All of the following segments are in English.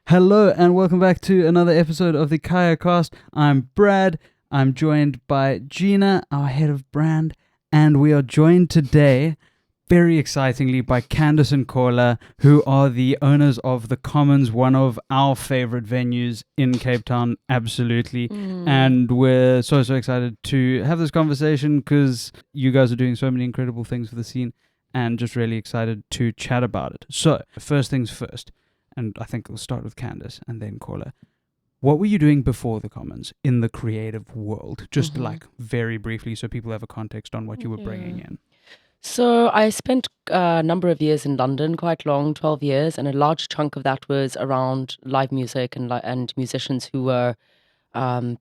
Hello and welcome back to another episode of the CAYACast. I'm Brad. I'm joined by Gina, our head of brand, and we are joined today, very excitingly, by Candice and Kola, who are the owners of The Commons, one of our favorite venues in Cape Town, absolutely. And we're so excited to have this conversation because you guys are doing so many incredible things for the scene and just really excited to chat about it. So, first things first. And I think we'll start with Candice and then Kola. What were you doing before the Commons in the creative world? Just like very briefly so people have a context on what you were bringing in. So I spent a number of years in London, quite long, 12 years, and a large chunk of that was around live music and musicians who were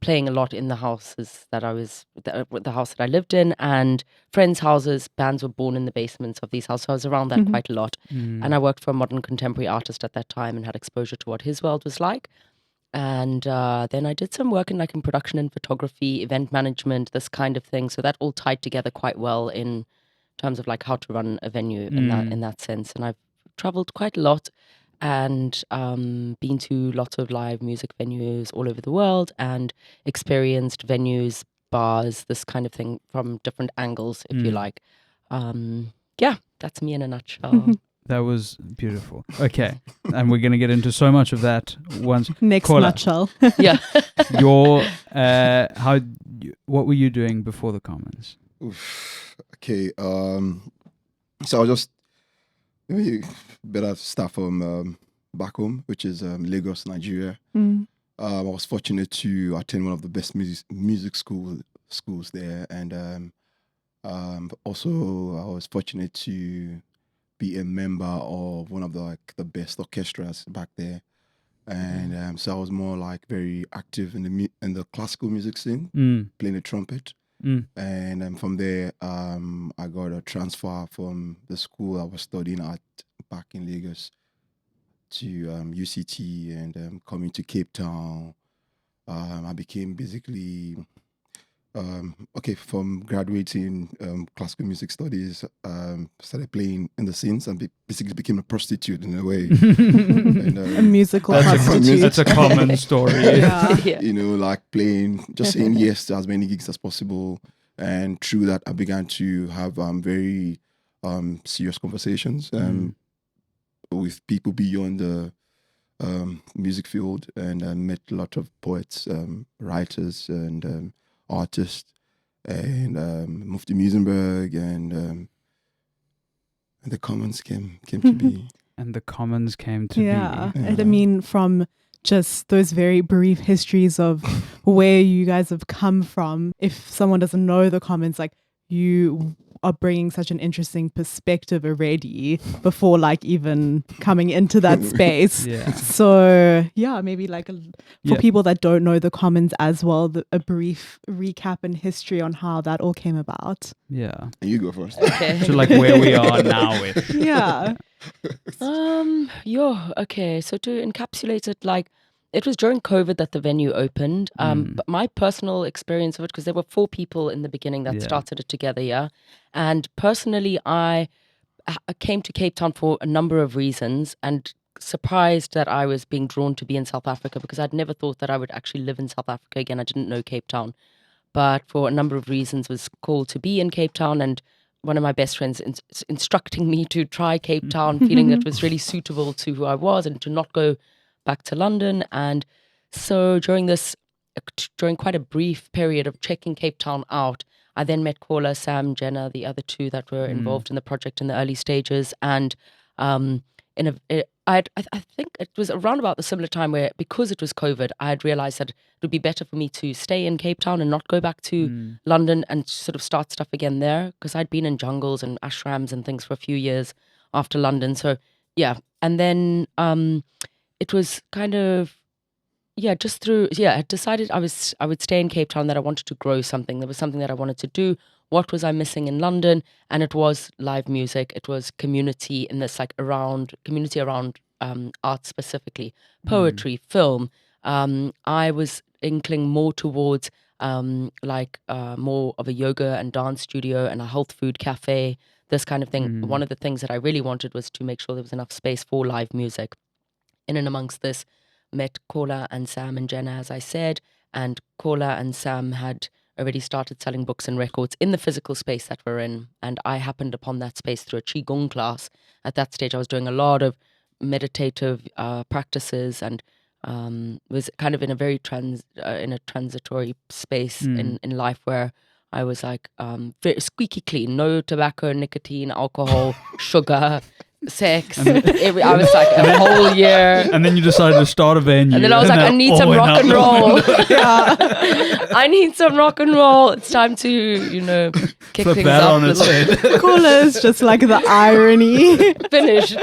playing a lot in the houses that the house that I lived in, and friends' houses. Bands were born in the basements of these houses. So I was around that quite a lot. And I worked for a modern contemporary artist at that time and had exposure to what his world was like. And then I did some work in production and photography, event management, this kind of thing. So that all tied together quite well in terms of like how to run a venue in that sense. And I've traveled quite a lot and been to lots of live music venues all over the world and experienced venues, bars, this kind of thing from different angles, if you like. Yeah, that's me in a nutshell. That was beautiful. Okay. And we're going to get into so much of that once. Next Kola, nutshell. Yeah. What were you doing before the Commons? Okay, so I'll just maybe better start from back home, which is Lagos, Nigeria. I was fortunate to attend one of the best music schools there, and also I was fortunate to be a member of one of the best orchestras back there, and so I was more like very active in the classical music scene, playing the trumpet. And from there, I got a transfer from the school I was studying at back in Lagos to UCT, and coming to Cape Town. I became basically, from graduating classical music studies, started playing in the scenes and basically became a prostitute in a way. And, A musical prostitute. That's a common story. Yeah. You know, like playing, just saying yes to as many gigs as possible. And through that, I began to have very serious conversations with people beyond the music field, and I met a lot of poets, writers, and artists, and moved to Muizenberg, and the Commons came to be. And the Commons came to be. And I mean, from just those very brief histories of where you guys have come from, if someone doesn't know the Commons, like, you are bringing such an interesting perspective already before like even coming into that space. So maybe like for people that don't know the Commons as well, a brief recap and history on how that all came about. And you go first. Okay. So like where we are now with. Okay. So to encapsulate it, like, it was during COVID that the venue opened. But my personal experience of it, because there were 4 people in the beginning that started it together, and personally, I came to Cape Town for a number of reasons, and surprised that I was being drawn to be in South Africa, because I'd never thought that I would actually live in South Africa again. I didn't know Cape Town, but for a number of reasons was called to be in Cape Town, and one of my best friends instructing me to try Cape Town, feeling that was really suitable to who I was and to not go back to London. And so during quite a brief period of checking Cape Town out, I then met Kola, Sam, Jenna, the other 2 that were involved in the project in the early stages. And I think it was around about the similar time where, because it was COVID, I had realized that it would be better for me to stay in Cape Town and not go back to London and sort of start stuff again there, because I'd been in jungles and ashrams and things for a few years after London. So and then it was kind of, I decided I would stay in Cape Town, that I wanted to grow something. There was something that I wanted to do. What was I missing in London? And it was live music. It was community in this community around art, specifically poetry, film. I was inkling more towards more of a yoga and dance studio and a health food cafe, this kind of thing. One of the things that I really wanted was to make sure there was enough space for live music. In and amongst this, met Kola and Sam and Jenna, as I said, and Kola and Sam had already started selling books and records in the physical space that we're in. And I happened upon that space through a Qigong class. At that stage, I was doing a lot of meditative practices and was kind of in a very transitory space in life where I was like very squeaky clean, no tobacco, nicotine, alcohol, sugar, sex. I was like a whole year. And then you decided to start a venue. And then I was like, I need some rock and roll. I need some rock and roll. It's time to, kick Flip things that up. on its head. Kola is just like the irony. Finished.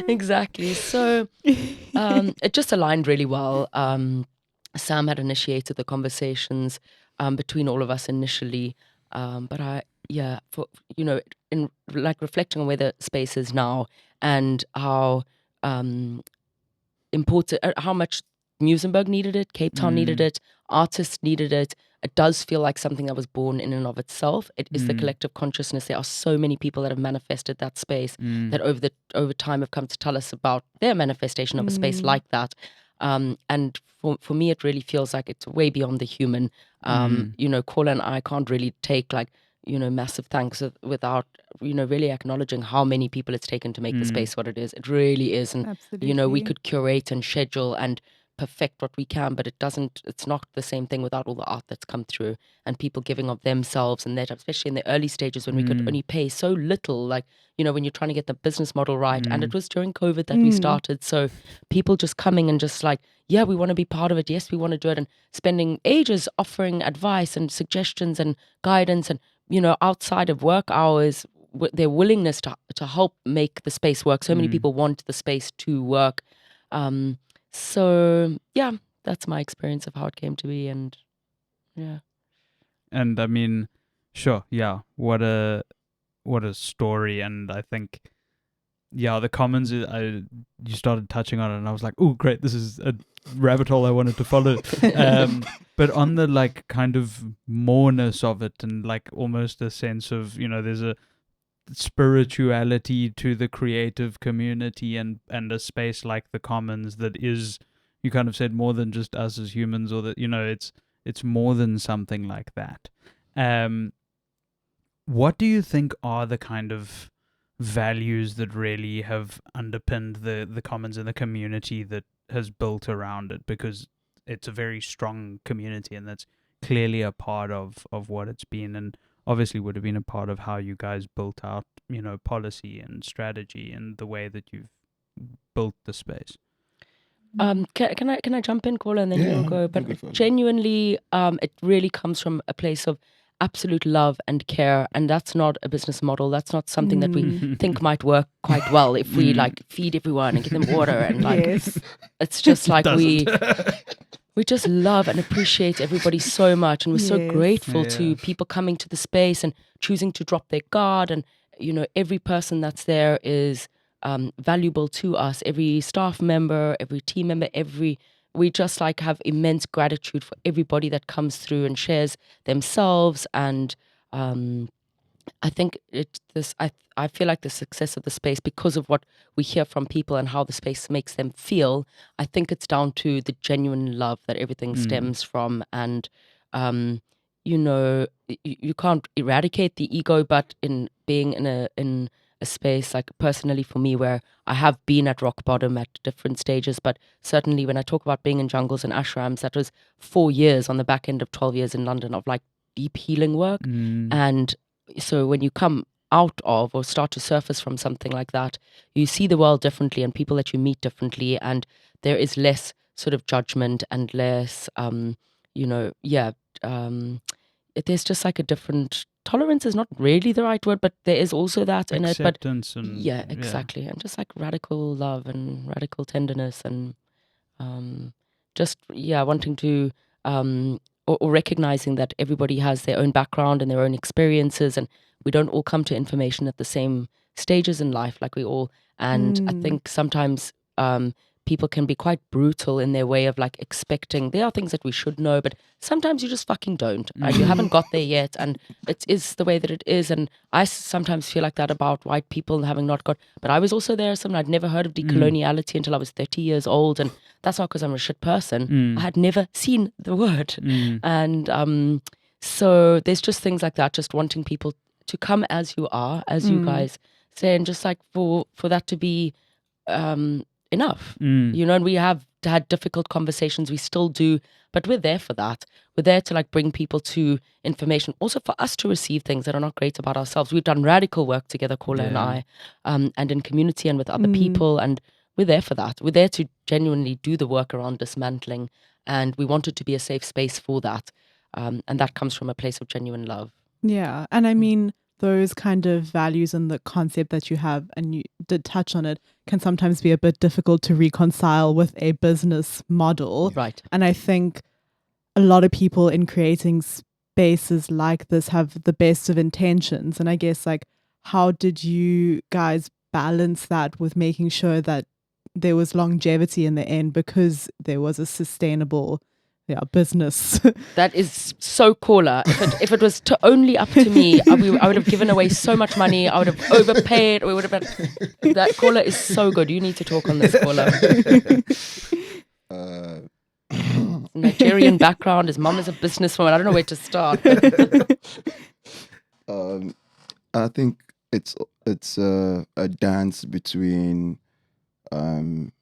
Exactly. So it just aligned really well. Sam had initiated the conversations between all of us initially, but in like reflecting on where the space is now and how important, how much Muizenberg needed it, Cape Town needed it, artists needed it. It does feel like something that was born in and of itself. It is the collective consciousness. There are so many people that have manifested that space that over time have come to tell us about their manifestation of a space like that. And for me, it really feels like it's way beyond the human. Kola and I can't really take massive thanks without, really acknowledging how many people it's taken to make the space what it is. It really is. And, Absolutely. we could curate and schedule and perfect what we can, but it's not the same thing without all the art that's come through and people giving of themselves and that, especially in the early stages when we could only pay so little, when you're trying to get the business model right. And it was during COVID that we started. So people just coming and just like, yeah, we want to be part of it. Yes, we want to do it. And spending ages offering advice and suggestions and guidance and, outside of work hours, their willingness to help make the space work. So many people want the space to work. So yeah, that's my experience of how it came to be, and yeah. And I mean, sure, yeah. What a story, and I think, yeah, the commons. You started touching on it, and I was like, oh, great! This is a rabbit hole I wanted to follow. But on the kind of moreness of it, and almost a sense of there's a spirituality to the creative community and a space like the commons that is, you kind of said, more than just us as humans, or that it's more than something like that. What do you think are the kind of values that really have underpinned the commons and the community that has built around it? Because it's a very strong community, and that's clearly a part of what it's been, and obviously would have been a part of how you guys built out, policy and strategy and the way that you've built the space. Can I jump in, Kola, and then you'll go? But genuinely, it really comes from a place of absolute love and care, and that's not a business model. That's not something that we think might work quite well if we feed everyone and give them water and Yes. It's just like we just love and appreciate everybody so much, and we're so grateful to people coming to the space and choosing to drop their guard. And every person that's there is valuable to us. Every staff member, every team member, we just have immense gratitude for everybody that comes through and shares themselves. And I think I feel like the success of the space, because of what we hear from people and how the space makes them feel, I think it's down to the genuine love that everything stems from. And you can't eradicate the ego, but in being in a space, personally for me, where I have been at rock bottom at different stages, but certainly when I talk about being in jungles and ashrams, that was 4 years on the back end of 12 years in London of deep healing work. And so when you come out of or start to surface from something like that, you see the world differently and people that you meet differently, and there is less sort of judgment and less there's just a different tolerance is not really the right word, but there is also that in it. But and exactly. And just radical love and radical tenderness and wanting to or recognizing that everybody has their own background and their own experiences, and we don't all come to information at the same stages in life, we all. And I think sometimes people can be quite brutal in their way of like expecting. There are things that we should know, but sometimes you just fucking don't. And you haven't got there yet. And it is the way that it is. And I sometimes feel like that about white people having not got. But I was also there. I'd never heard of decoloniality until I was 30 years old. And that's not because I'm a shit person. I had never seen the word. And so there's just things like that, just wanting people to come as you are, as you guys say, and just like for that to be enough, and we have had difficult conversations, we still do, but we're there for that. We're there to like bring people to information, also for us to receive things that are not great about ourselves. We've done radical work together, Kola and I, and in community and with other people, and we're there for that. We're there to genuinely do the work around dismantling, and we want it to be a safe space for that, and that comes from a place of genuine love. Yeah, and I mean, those kind of values and the concept that you have, and you did touch on it, can sometimes be a bit difficult to reconcile with a business model. Right. And I think a lot of people in creating spaces like this have the best of intentions. And I guess, like, how did you guys balance that with making sure that there was longevity in the end, because there was a sustainable business? That is so Kola. If it was only up to me, I would have given away so much money. I would have overpaid. We would have had, that Kola is so good. You need to talk on this, Kola. Nigerian background. His mom is a businesswoman. I don't know where to start. I think it's a dance between the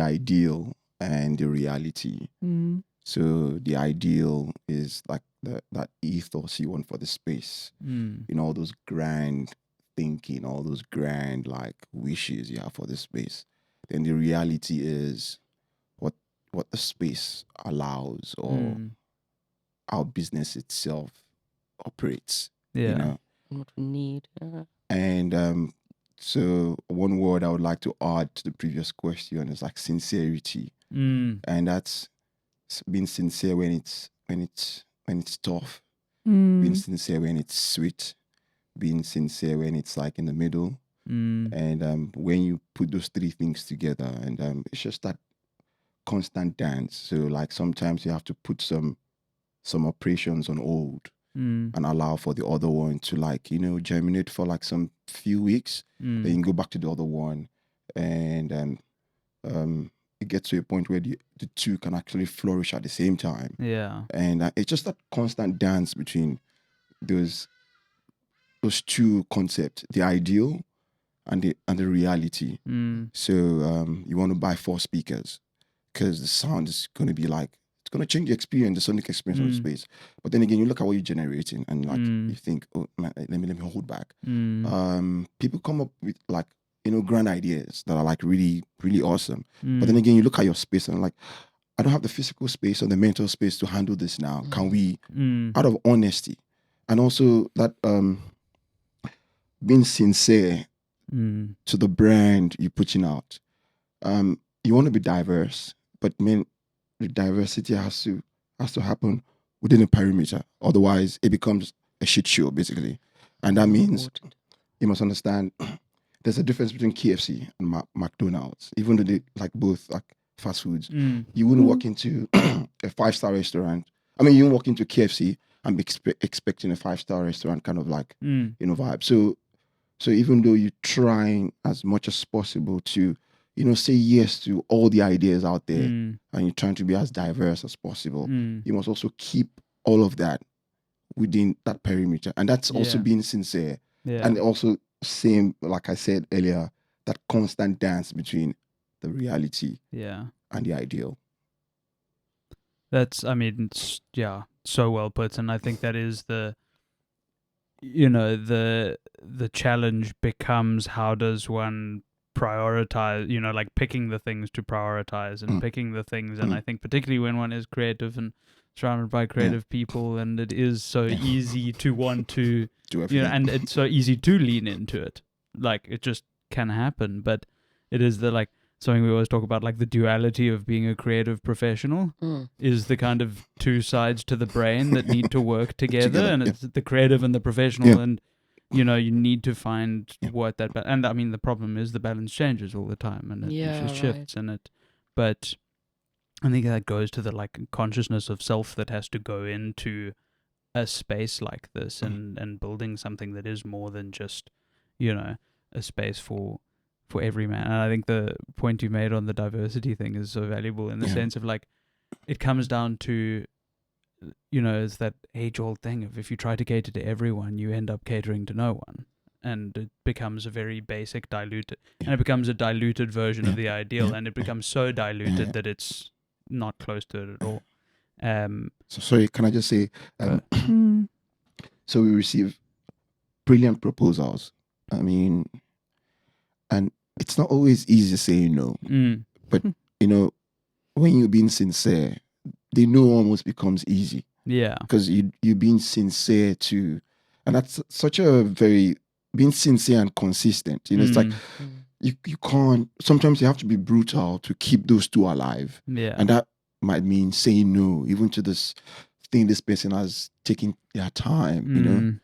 ideal and the reality. So the ideal is like that ethos you want for the space. All those grand thinking, all those grand like wishes you have for the space. Then the reality is what the space allows, or how business itself operates. What we need. And so one word I would like to add to the previous question is like sincerity. And that's being sincere when it's tough, being sincere when it's sweet, being sincere when it's like in the middle, and when you put those three things together, and it's just that constant dance. So like sometimes you have to put some operations on hold and allow for the other one to like germinate for like some few weeks, then you go back to the other one, and it gets to a point where the two can actually flourish at the same time. And it's just that constant dance between those two concepts, the ideal and the reality. So you want to buy 4 speakers because the sound is going to be like, it's going to change the experience, the sonic experience of the space. But then again, you look at what you're generating, and like you think, oh man, let me hold back. People come up with like grand ideas that are like really, really awesome. But then again, you look at your space and like, I don't have the physical space or the mental space to handle this now. Can we, out of honesty, and also that being sincere to the brand you're putting out. You want to be diverse, but the diversity has to happen within a perimeter. Otherwise, it becomes a shit show, basically. And that means you must understand there's a difference between KFC and McDonald's, even though they like both like fast foods. You wouldn't walk into a 5-star restaurant. I mean, you wouldn't walk into KFC and be expecting a 5-star restaurant kind of like vibe. So even though you're trying as much as possible to say yes to all the ideas out there, and you're trying to be as diverse as possible, you must also keep all of that within that perimeter, and that's also being sincere, and also same, like I said earlier, that constant dance between the reality and the ideal. That's, I mean, so well put, and I think that is the challenge becomes, how does one prioritize, like picking the things to prioritize and picking the things, and I think particularly when one is creative and surrounded by creative people, and it is so easy to want to do everything, and it's so easy to lean into it, like it just can happen. But it is the something we always talk about, like the duality of being a creative professional is the kind of two sides to the brain that need to work together, and it's the creative and the professional, and you need to find what that and I mean the problem is the balance changes all the time, and it just shifts, and But I think that goes to the like consciousness of self that has to go into a space like this, and building something that is more than just, a space for every man. And I think the point you made on the diversity thing is so valuable in the sense of like, it comes down to, it's that age-old thing of if you try to cater to everyone, you end up catering to no one. And it becomes a very basic diluted, and it becomes a diluted version of the ideal, and it becomes so diluted that it's not close to it at all. So sorry, can I just say, so we receive brilliant proposals. I mean, and it's not always easy saying no, but when you're being sincere, the no almost becomes easy. Yeah, because you're being sincere to, and that's such a very being sincere and consistent. It's like you can't. Sometimes you have to be brutal to keep those two alive. Yeah, and that might mean saying no, even to this thing this person has taken their time.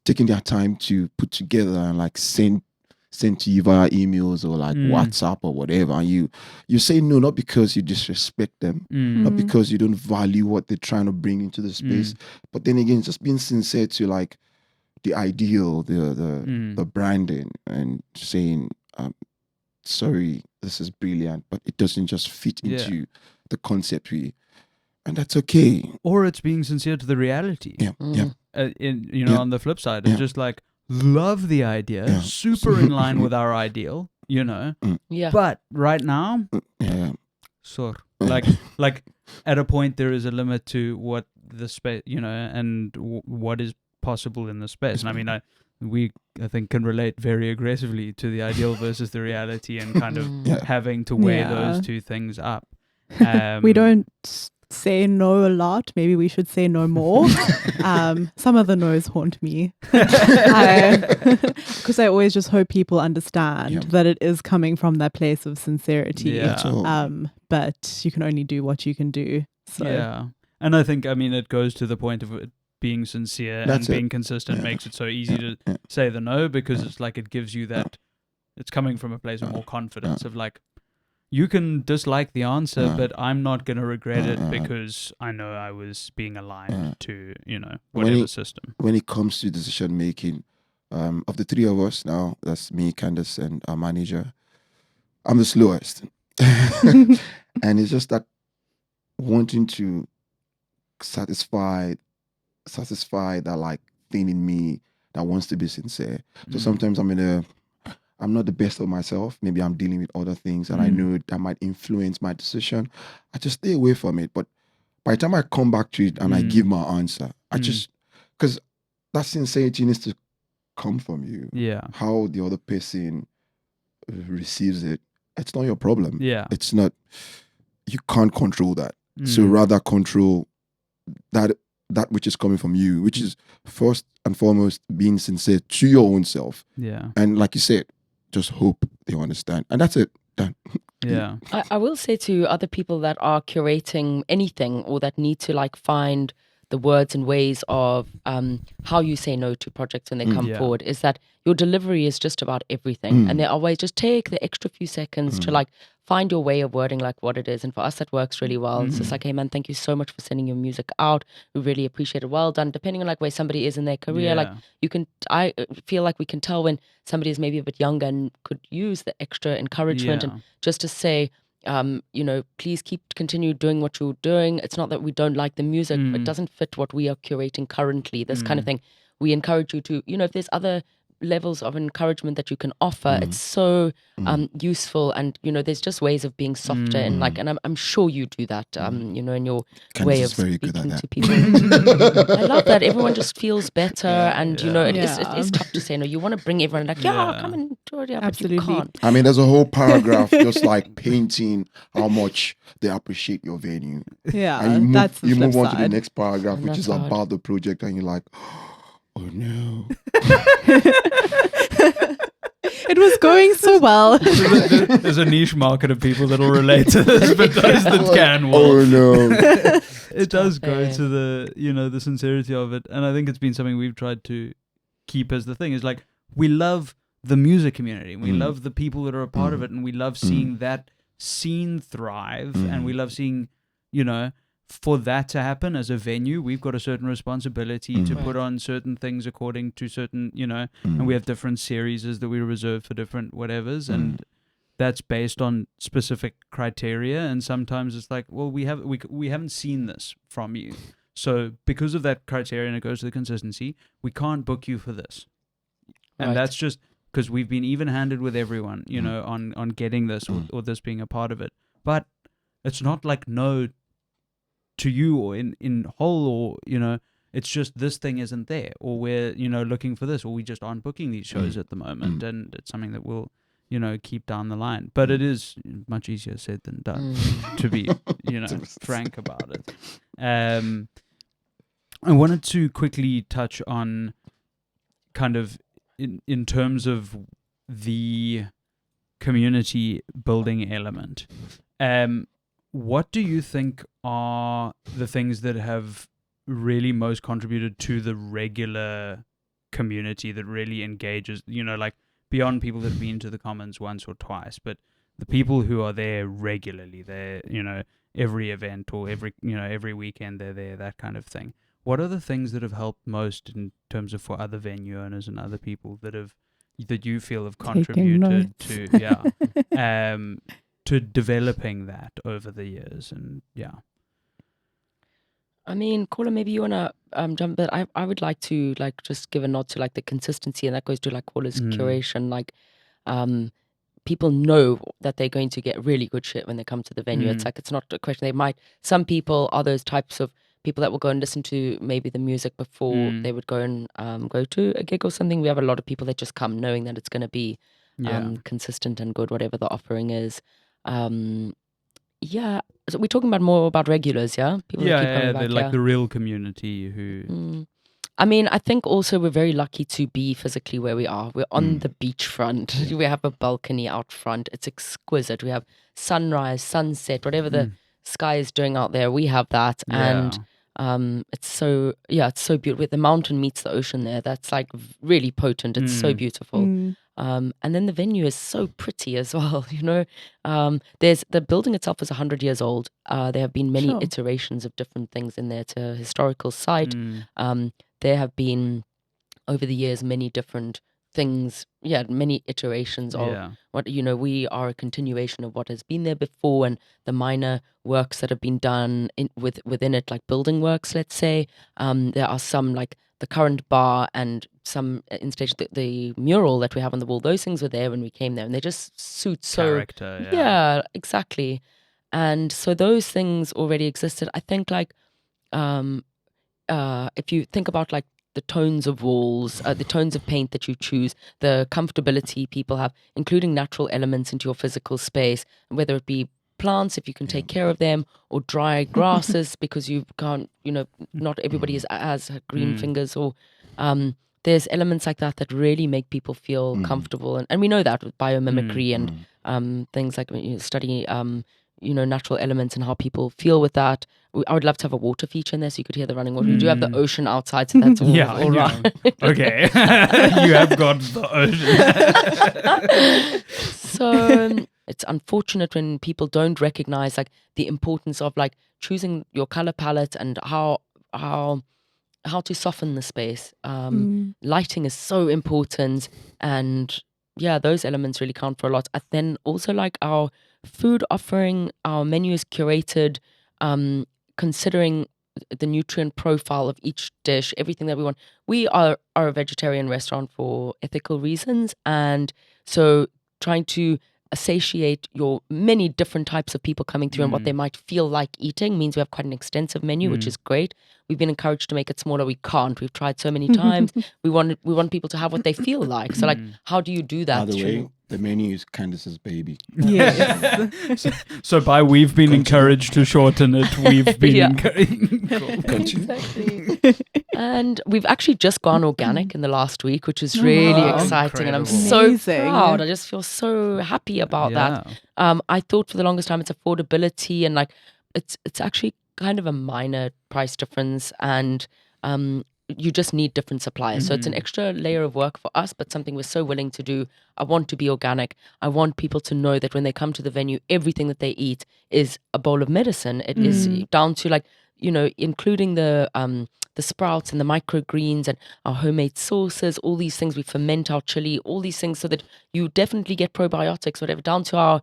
Taking their time to put together and like send to you via emails or like WhatsApp or whatever, and you say no, not because you disrespect them, not because you don't value what they're trying to bring into the space, but then again, just being sincere to like the ideal, the branding, and saying, sorry, this is brilliant, but it doesn't just fit into the concept and that's okay. Or it's being sincere to the reality. On the flip side, it's just like, love the idea, super in line with our ideal, but right now, like at a point there is a limit to what the space, and what is possible in the space. And I mean, I think can relate very aggressively to the ideal versus the reality, and kind of having to weigh those two things up. We don't say no a lot. Maybe we should say no more. Some of the no's haunt me because I always just hope people understand that it is coming from that place of sincerity. But you can only do what you can do. So and I think, it goes to the point of it being sincere and being consistent makes it so easy to say the no, because it's like it gives you that it's coming from a place of more confidence of like, you can dislike the answer, but I'm not going to regret it because I know I was being aligned to, whatever system. When it comes to decision making, of the three of us now, that's me, Candice, and our manager, I'm the slowest. And it's just that wanting to satisfy that like thing in me that wants to be sincere. So sometimes I'm not the best of myself. Maybe I'm dealing with other things and I know that might influence my decision. I just stay away from it. But by the time I come back to it and I give my answer, I just, because that sincerity needs to come from you. Yeah. How the other person receives it, it's not your problem. Yeah. It's not, you can't control that. So rather control that which is coming from you, which is first and foremost being sincere to your own self. Yeah. And like you said, just hope they understand. And that's it. Done. Yeah. I will say to other people that are curating anything or that need to like find the words and ways of how you say no to projects when they come forward, is that your delivery is just about everything. And there are ways, just take the extra few seconds to like find your way of wording like what it is. And for us, that works really well. It's just like, hey man, thank you so much for sending your music out. We really appreciate it. Well done. Depending on like where somebody is in their career, like I feel like we can tell when somebody is maybe a bit younger and could use the extra encouragement and just to say, please continue doing what you're doing. It's not that we don't like the music, but it doesn't fit what we are curating currently, this kind of thing. We encourage you to, if there's other levels of encouragement that you can offer, it's so useful. And, there's just ways of being softer and like, and I'm sure you do that, in your Candice way of is very good speaking at to people. I love that. Everyone just feels better. And, it is tough to say no. You want to bring everyone like, come and do it. Absolutely. But you can't. I mean, there's a whole paragraph just like painting how much they appreciate your venue. Yeah, And that's the you flip move on to the side. next paragraph, which that's is hard. about the project, and you're like, oh no. It was going so well. There's a niche market of people that'll relate to this, but those that can will. Oh no. It does go to the, the sincerity of it. And I think it's been something we've tried to keep as the thing, is like, we love the music community. We love the people that are a part of it. And we love seeing that scene thrive, and we love seeing, you know, for that to happen as a venue, we've got a certain responsibility to put on certain things according to certain, you know, and we have different series that we reserve for different whatevers, and that's based on specific criteria. And sometimes it's like, well, we haven't seen this from you, so because of that criteria, and it goes to the consistency, we can't book you for this. And that's just because we've been even-handed with everyone, you know, on getting this or this being a part of it. But it's not like no to you or in whole, or, you know, it's just this thing isn't there, or we're, you know, looking for this, or we just aren't booking these shows at the moment. And it's something that we'll, you know, keep down the line. But it is much easier said than done, to be, you know, frank about it. I wanted to quickly touch on kind of in terms of the community building element. What do you think are the things that have really most contributed to the regular community that really engages, you know, like beyond people that have been to the Commons once or twice, but the people who are there regularly, they're, you know, every event or every weekend they're there, that kind of thing. What are the things that have helped most in terms of for other venue owners and other people that you feel have contributed to to developing that over the years? And I mean, Kola, maybe you wanna jump, but I would like to like just give a nod to like the consistency, and that goes to like Kola's curation. Like, people know that they're going to get really good shit when they come to the venue. It's like, it's not a question. Some people are those types of people that will go and listen to maybe the music before they would go and go to a gig or something. We have a lot of people that just come knowing that it's going to be consistent and good, whatever the offering is. So we're talking more about regulars, yeah? People that keep coming back, like the real community who... I mean, I think also we're very lucky to be physically where we are. We're on the beachfront. We have a balcony out front. It's exquisite. We have sunrise, sunset, whatever the sky is doing out there, we have that. And it's so beautiful. The mountain meets the ocean there. That's like really potent. It's so beautiful. And then the venue is so pretty as well, you know. There's the building itself is 100 years old. There have been many iterations of different things in there. It's a historical site. There have been over the years many different things, many iterations of what, you know, we are a continuation of what has been there before, and the minor works that have been done within it, like building works, let's say. There are some like the current bar and some installation, the mural that we have on the wall. Those things were there when we came there, and they just suit character. Yeah, exactly. And so those things already existed. I think like if you think about like the tones of walls, the tones of paint that you choose, the comfortability people have, including natural elements into your physical space, whether it be plants, if you can take care of them, or dry grasses because you can't, you know, not everybody has green fingers, or there's elements like that that really make people feel comfortable. And we know that with biomimicry and things like when you study you know, natural elements and how people feel with that. I would love to have a water feature in there so you could hear the running water. We do have the ocean outside, so that's all, all right. Okay. You have got the ocean. So it's unfortunate when people don't recognize like the importance of like choosing your color palette and how to soften the space. Lighting is so important, and those elements really count for a lot. And then also like our food offering, our menu is curated, considering the nutrient profile of each dish, everything that we want. We are a vegetarian restaurant for ethical reasons, and so trying to satiate your many different types of people coming through and what they might feel like eating means we have quite an extensive menu, which is great. We've been encouraged to make it smaller. We can't. We've tried so many times. We want people to have what they feel like. So like, how do you do that? By the way, the menu is Candice's baby. Yes. So by we've been encouraged to shorten it, we've been encouraged. Exactly. And we've actually just gone organic in the last week, which is really exciting. Incredible. And I'm so proud. I just feel so happy about that. I thought for the longest time it's affordability, and like it's actually kind of a minor price difference, and you just need different suppliers. So it's an extra layer of work for us, but something we're so willing to do. I want to be organic. I want people to know that when they come to the venue, everything that they eat is a bowl of medicine. It is down to like, including the sprouts and the microgreens and our homemade sauces, all these things. We ferment our chili, all these things so that you definitely get probiotics, whatever, down to our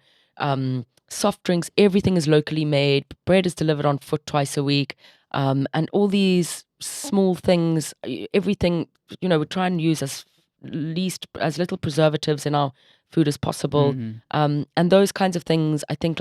soft drinks. Everything is locally made. Bread is delivered on foot twice a week. And all these small things, everything, we try and use as little preservatives in our food as possible. And those kinds of things, I think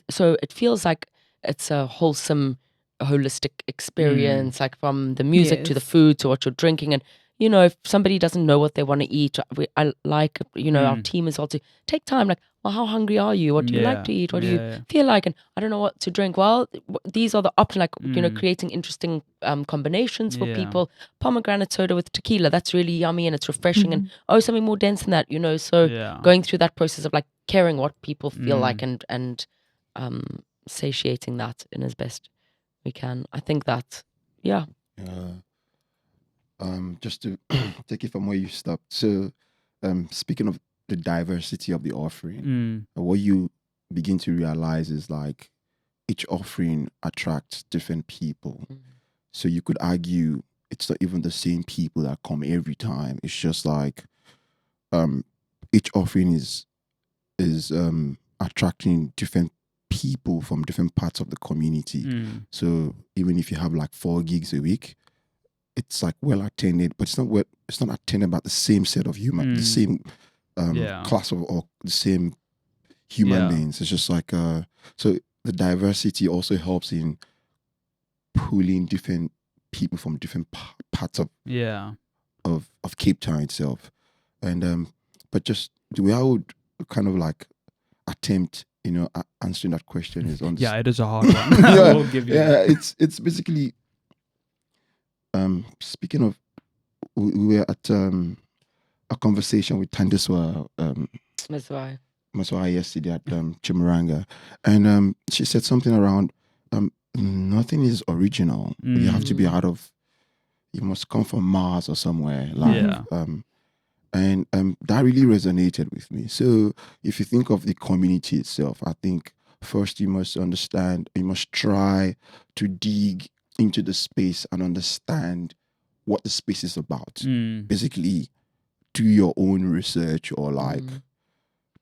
so it feels like it's a wholesome, holistic experience, like from the music to the food to what you're drinking. And if somebody doesn't know what they want to eat, I like our team is also take time, like, well, how hungry are you? What do you like to eat? What do you feel like? And I don't know what to drink. Well, these are the options, like creating interesting combinations for people. Pomegranate soda with tequila, that's really yummy and it's refreshing. And something more dense than that, so going through that process of like caring what people feel like and satiating that in as best we can. I think that just to take it from where you stopped. So speaking of the diversity of the offering, what you begin to realize is like each offering attracts different people. So you could argue it's not even the same people that come every time. It's just like each offering is attracting different people from different parts of the community. So even if you have like 4 gigs a week, it's like well attended, but it's not attended by the same set of human, the same class of or the same human beings. It's just like so the diversity also helps in pulling different people from different parts of Cape Town itself. And but just the way I would kind of like attempt answering that question is on this. It is a hard one. I will give you that. It's basically speaking of, we were at a conversation with Candice Maswai yesterday at Chimaranga, and she said something around nothing is original. You have to be you must come from Mars or somewhere. And that really resonated with me. So if you think of the community itself, I think first you must try to dig into the space and understand what the space is about. Basically, do your own research or like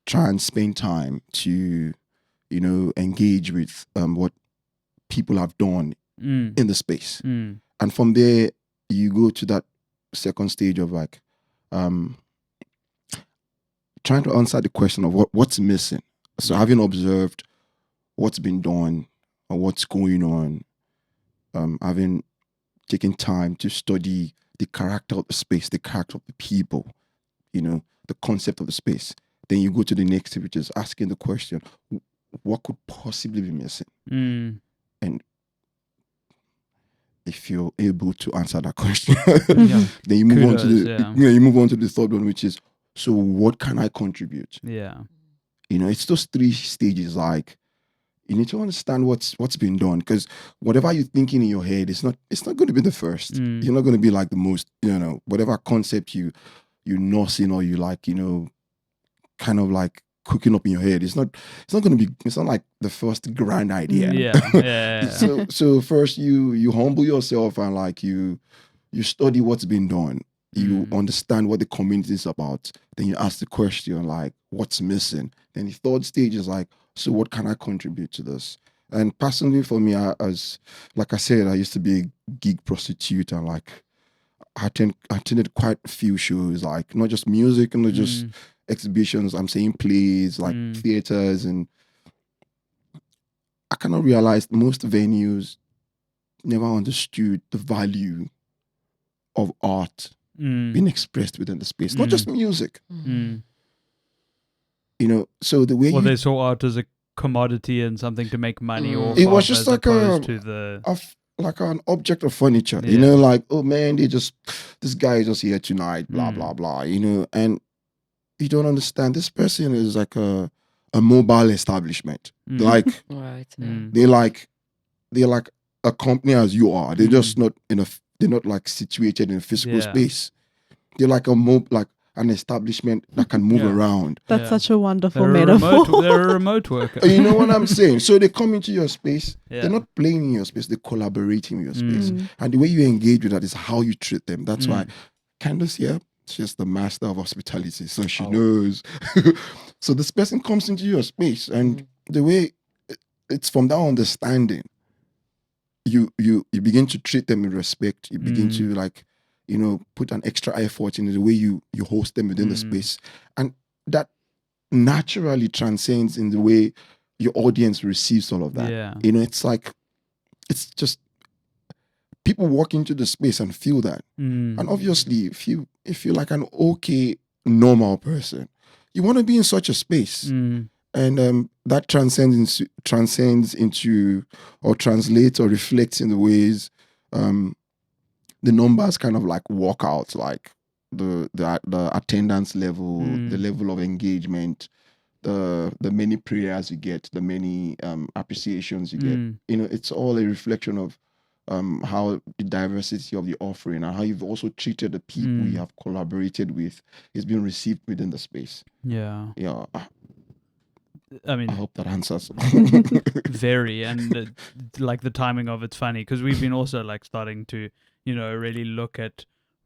try and spend time to, engage with what people have done in the space. And from there, you go to that second stage of like, trying to answer the question of what's missing. So having observed what's been done or what's going on, having taken time to study the character of the space, the character of the people, the concept of the space. Then you go to the next step, which is asking the question, what could possibly be missing? And if you're able to answer that question, then you move on to the third one, which is, so what can I contribute? It's those 3 stages. Like, you need to understand what's been done, because whatever you're thinking in your head, it's not going to be the first. You're not going to be like the most, whatever concept you nursing or you like, kind of like cooking up in your head. It's not like the first grand idea. So first you humble yourself and like you study what's been done. You understand what the community is about. Then you ask the question like, what's missing? Then the third stage is like, so what can I contribute to this? And personally for me, like I said, I used to be a gig prostitute, and like I attended quite a few shows, like not just music and not just exhibitions, I'm saying plays, like theaters, and I kind of realized most venues never understood the value of art being expressed within the space, not just music. So the way they saw art as a commodity and something to make money off. It was just like like an object of furniture, like, oh man, this guy is just here tonight, blah blah blah, and you don't understand, this person is like a mobile establishment. Like they're like a company as you are. They're just not in a they're not like situated in a physical Yeah. space. They're like like an establishment that can move around. That's such a wonderful They're metaphor. they're a remote worker. You know what I'm saying? So they come into your space. Yeah. They're not playing in your space. They're collaborating in your space. Mm. And the way you engage with that is how you treat them. That's why Candice here, she's the master of hospitality. So she knows. So this person comes into your space, and the way it's from that understanding, you begin to treat them with respect. You begin to like, you know, put an extra effort in the way you host them within the space. And that naturally transcends in the way your audience receives all of that. Yeah. You know, it's like, it's just people walk into the space and feel that. And obviously, if you're like an okay, normal person, you want to be in such a space. And that transcends into or translates or reflects in the ways the numbers kind of like walk out, like the attendance level, the level of engagement, the many prayers you get, the many appreciations you get. You know, it's all a reflection of how the diversity of the offering and how you've also treated the people you have collaborated with is being received within the space. Yeah. Yeah. I mean, I hope that answers. very, and like the timing of it's funny because we've been also like starting to, you know, really look at,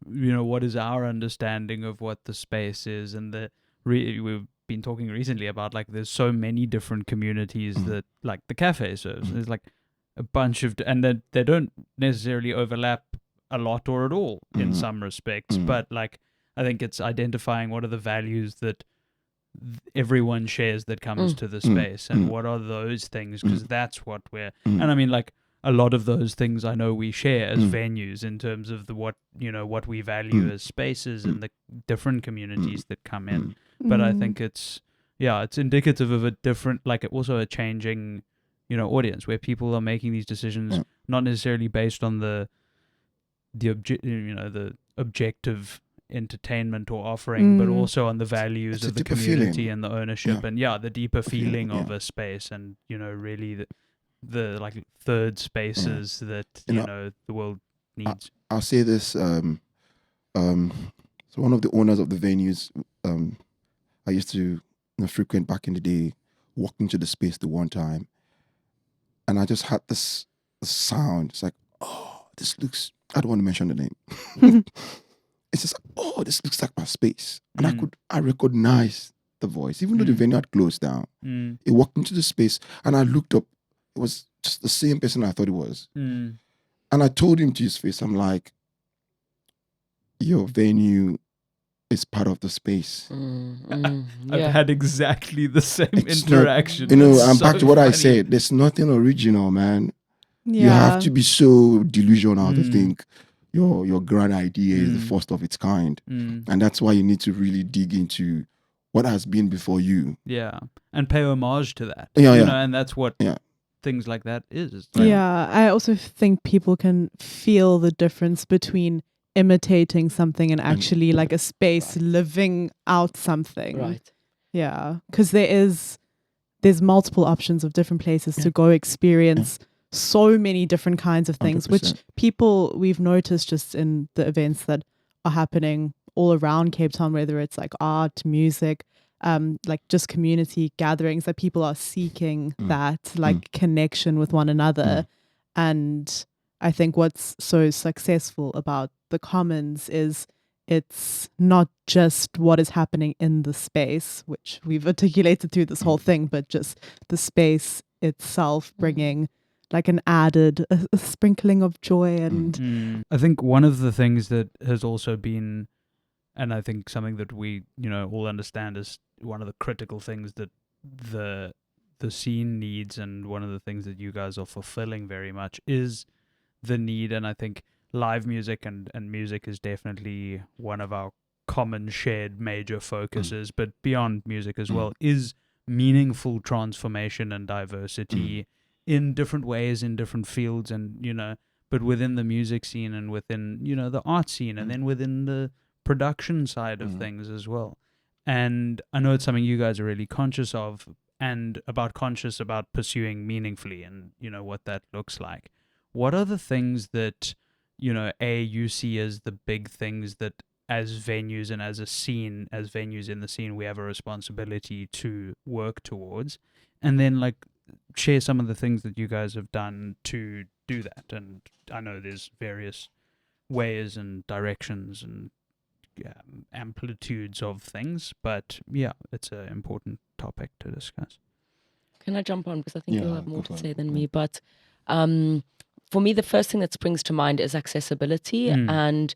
you know, what is our understanding of what the space is, and we've been talking recently about like there's so many different communities that like the cafe serves. There's like a bunch of, and they don't necessarily overlap a lot or at all in some respects, but like I think it's identifying what are the values that everyone shares that comes to the space, and what are those things, because that's what we're and I mean like a lot of those things I know we share as venues in terms of what we value as spaces and the different communities that come in. But I think it's indicative of a different, like also a changing, you know, audience where people are making these decisions not necessarily based on the objective entertainment or offering, but also on the values of the community and the ownership and the deeper feeling of a space, and you know, really the like third spaces that you know the world needs. I'll say this. So one of the owners of the venues I used to frequent back in the day walked into the space the one time, and I just had this sound. It's like, oh, this looks. I don't want to mention the name. It's just, oh, this looks like my space. And I recognized the voice, even though the venue had closed down. He walked into the space and I looked up. It was just the same person I thought it was. And I told him to his face, I'm like, your venue is part of the space. I've had exactly the same interaction. I'm back to what I said. There's nothing original, man. Yeah. You have to be so delusional to think your grand idea is the first of its kind. And that's why you need to really dig into what has been before you. Yeah. And pay homage to that. Yeah, you know, and that's what things like that is. Like, I also think people can feel the difference between imitating something and actually like a space living out something. Right. Yeah. Because there's multiple options of different places to go experience so many different kinds of things, 100%. which we've noticed just in the events that are happening all around Cape Town, whether it's like art, music, like just community gatherings, that people are seeking that like connection with one another. And I think what's so successful about the Commons is it's not just what is happening in the space, which we've articulated through this whole thing, but just the space itself bringing like an added a sprinkling of joy. And I think one of the things that has also been, and I think something that we, you know, all understand is one of the critical things that the scene needs, and one of the things that you guys are fulfilling very much is the need. And I think live music and music is definitely one of our common shared major focuses, but beyond music as well is meaningful transformation and diversity in different ways, in different fields, and, you know, but within the music scene and within, you know, the art scene, and then within the production side of things as well. And I know it's something you guys are really conscious of, and conscious about pursuing meaningfully, and, you know, what that looks like. What are the things that you see as the big things that as venues and as venues in the scene, we have a responsibility to work towards, and then like share some of the things that you guys have done to do that. And I know there's various ways and directions and amplitudes of things, but yeah, it's an important topic to discuss. Can I jump on, because I think you'll have more to say than me, but for me, the first thing that springs to mind is accessibility. And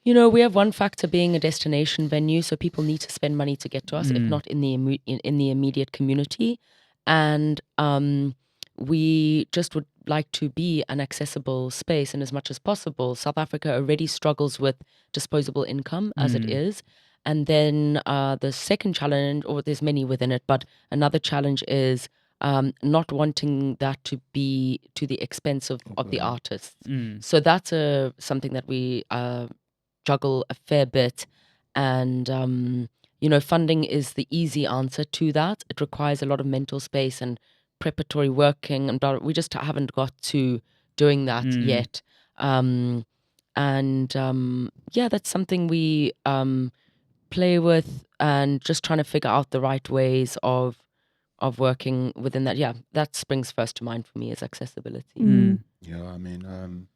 we have one factor being a destination venue, so people need to spend money to get to us, if not in the immediate community. And we just would like to be an accessible space, and as much as possible. South Africa already struggles with disposable income as it is. And then the second challenge, or there's many within it, but another challenge is not wanting that to be to the expense of the artists. So that's something that we juggle a fair bit. And funding is the easy answer to that. It requires a lot of mental space and preparatory working, and we just haven't got to doing that yet. That's something we play with, and just trying to figure out the right ways of working within that. Yeah, that springs first to mind for me is accessibility. Yeah, I mean,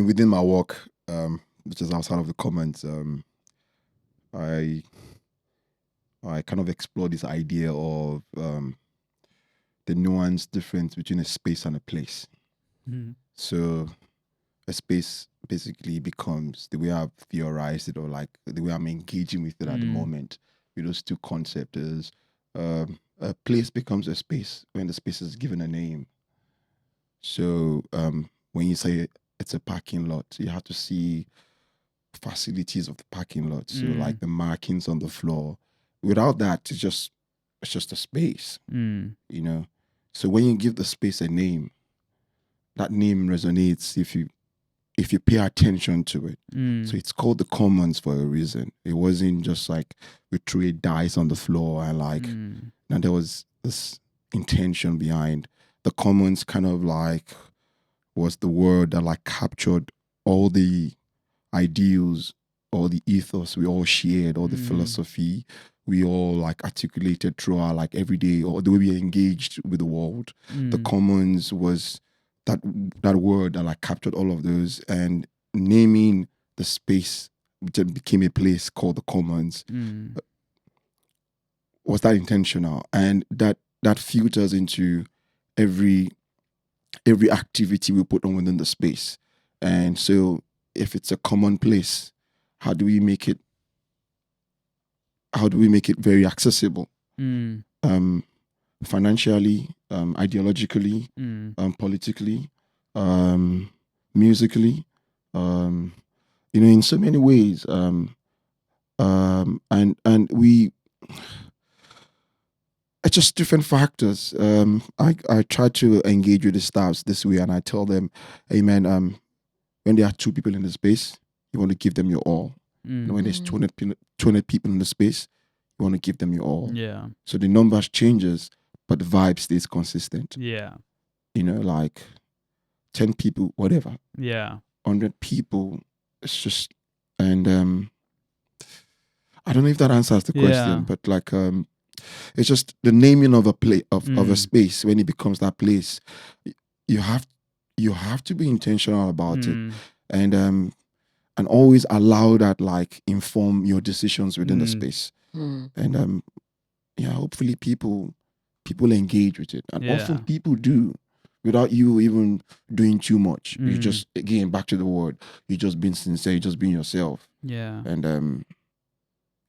within my work, which is outside of the commons, I kind of explore this idea of the nuanced difference between a space and a place. So a space basically becomes, the way I've theorized it, or like the way I'm engaging with it at the moment, with those two concepts, is a place becomes a space when the space is given a name. So when you say it's a parking lot, you have to see facilities of the parking lot. So like the markings on the floor. Without that, it's just a space, So when you give the space a name, that name resonates if you pay attention to it. So it's called the commons for a reason. It wasn't just like we threw a dice on the floor and like, now there was this intention behind. The commons kind of like was the word that like captured all the ideals, all the ethos we all shared, all the philosophy we all like articulated through our like everyday, or the way we engaged with the world. The commons was that word that like captured all of those, and naming the space which became a place called the commons was that intentional, and that filters into every activity we put on within the space. And so if it's a common place, how do we make it very accessible? Financially, ideologically, politically, musically, in so many ways. And we, it's just different factors. I try to engage with the staffs this way, and I tell them, hey man, when there are 2 people in the space, you want to give them your all. When there's 200 people in the space, you want to give them your all. Yeah. So the numbers changes, but the vibe stays consistent. Yeah. Like 10 people, whatever. Yeah. 100 people. It's just, and I don't know if that answers the question, but like it's just the naming of a place of a space. When it becomes that place, you have to be intentional about it, and always allow that like inform your decisions within the space. And hopefully people engage with it, and often people do without you even doing too much. You just, again, back to the word, you just being sincere, you just being yourself. Yeah. And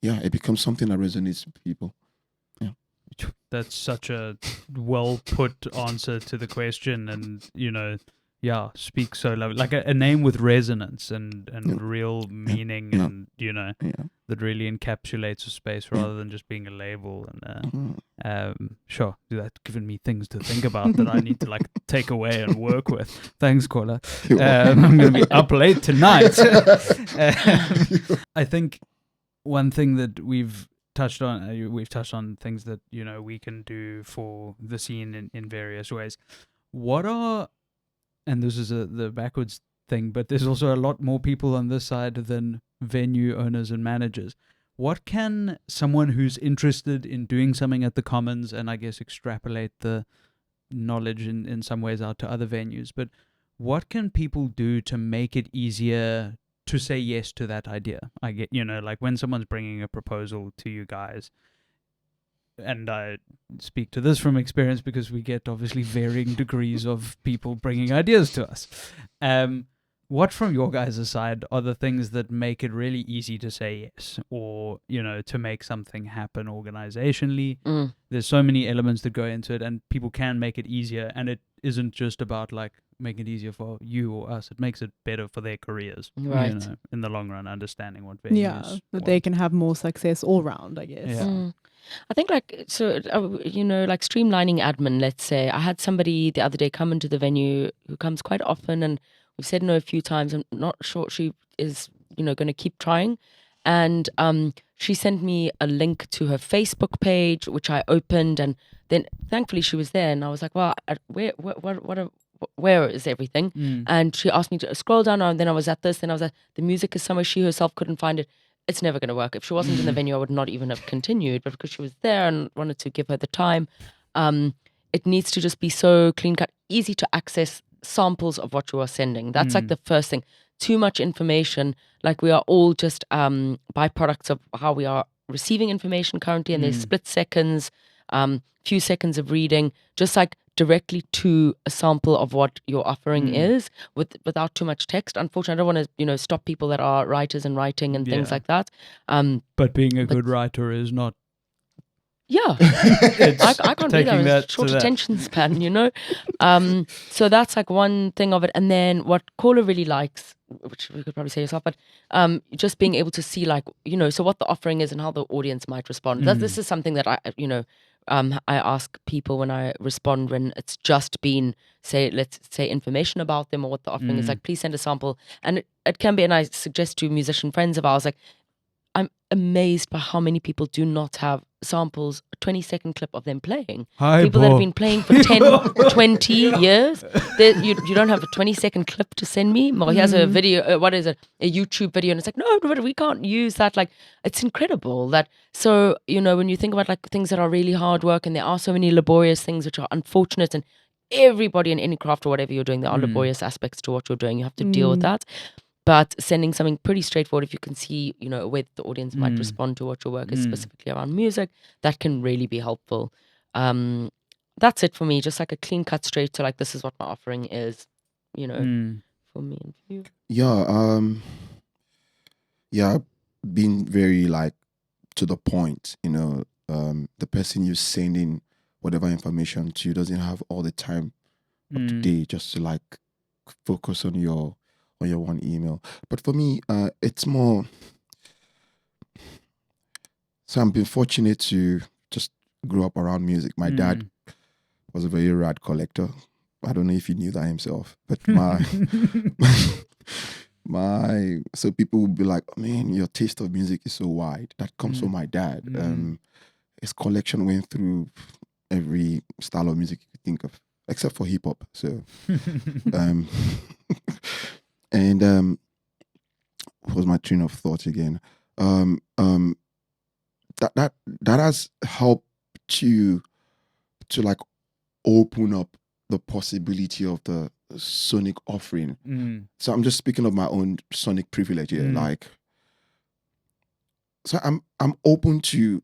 it becomes something that resonates with people. Yeah. That's such a well put answer to the question, and speak so loud, like a name with resonance and real meaning, and that really encapsulates a space rather than just being a label. And sure, that's given me things to think about that I need to like take away and work with. Thanks, Kola. I'm gonna be up late tonight. I think one thing that we've touched on things that we can do for the scene in various ways. What are, and this is the backwards thing, but there's also a lot more people on this side than venue owners and managers. What can someone who's interested in doing something at the Commons, and I guess extrapolate the knowledge in some ways out to other venues, but what can people do to make it easier to say yes to that idea? I get, like when someone's bringing a proposal to you guys, and I speak to this from experience because we get obviously varying degrees of people bringing ideas to us. What from your guys' side are the things that make it really easy to say yes, or, to make something happen organizationally? There's so many elements that go into it, and people can make it easier, and it isn't just about like making it easier for you or us. It makes it better for their careers, right? In the long run, understanding what venues that they can have more success all round, I guess. Yeah. I think like streamlining admin, let's say. I had somebody the other day come into the venue who comes quite often, and we've said no a few times. I'm not sure she is, going to keep trying. And she sent me a link to her Facebook page, which I opened, and then thankfully she was there, and I was like, well, where is everything? And she asked me to scroll down, and then I was at this, then I was at the music is somewhere. She herself couldn't find it. It's never going to work. If she wasn't in the venue, I would not even have continued. But because she was there and wanted to give her the time, it needs to just be so clean cut, easy to access samples of what you are sending. That's like the first thing. Too much information, like we are all just byproducts of how we are receiving information currently, and there's split seconds, few seconds of reading, just like directly to a sample of what your offering is without too much text. Unfortunately, I don't want to, stop people that are writers and writing and things like that. But being a good writer is not. Yeah, I can't do that. It's short attention span, So that's like one thing of it. And then what Kola really likes, which you could probably say yourself, but just being able to see like, so what the offering is and how the audience might respond. This is something that I ask people when I respond, when it's just been, let's say information about them or what the offering is, like, please send a sample. And it can be, and I suggest to musician friends of ours, like, I'm amazed by how many people do not have samples, a 20-second clip of them playing. People that have been playing for 10, 20 years. You don't have a 20-second clip to send me? Well, he has a video, what is it? A YouTube video. And it's like, no, but we can't use that. Like, it's incredible that, so, when you think about like things that are really hard work, and there are so many laborious things which are unfortunate, and everybody in any craft or whatever you're doing, there are laborious aspects to what you're doing. You have to deal with that. But sending something pretty straightforward, if you can see, a way that the audience might respond to what your work is, specifically around music, that can really be helpful. That's it for me. Just like a clean cut straight to like, this is what my offering is, for me and for you. Yeah, being very like to the point, the person you're sending whatever information to doesn't have all the time of the day just to like focus on your one email. But for me, it's more, so I've been fortunate to just grow up around music. My dad was a very rad collector. I don't know if he knew that himself, but so people would be like, oh, man, your taste of music is so wide. That comes from my dad. His collection went through every style of music you could think of, except for hip hop. So, and what was my train of thought again? That has helped to like open up the possibility of the sonic offering. So I'm just speaking of my own sonic privilege here. Like, so I'm open to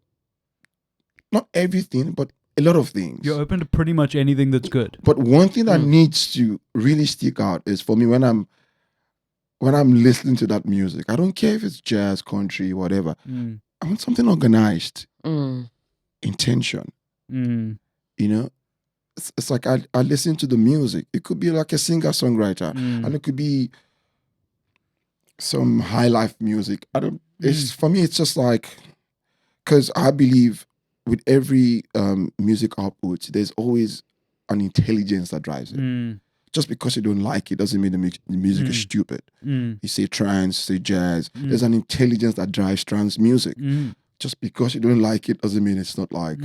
not everything, but a lot of things. You're open to pretty much anything that's good. But one thing that needs to really stick out is for me when I'm listening to that music, I don't care if it's jazz, country, whatever. I want something organized, intention. It's like I listen to the music. It could be like a singer-songwriter, and it could be some high life music. It's for me. It's just like, because I believe with every music output, there's always an intelligence that drives it. Just because you don't like it doesn't mean the music is stupid. You say trance, say jazz. There's an intelligence that drives trance music. Just because you don't like it doesn't mean it's not like.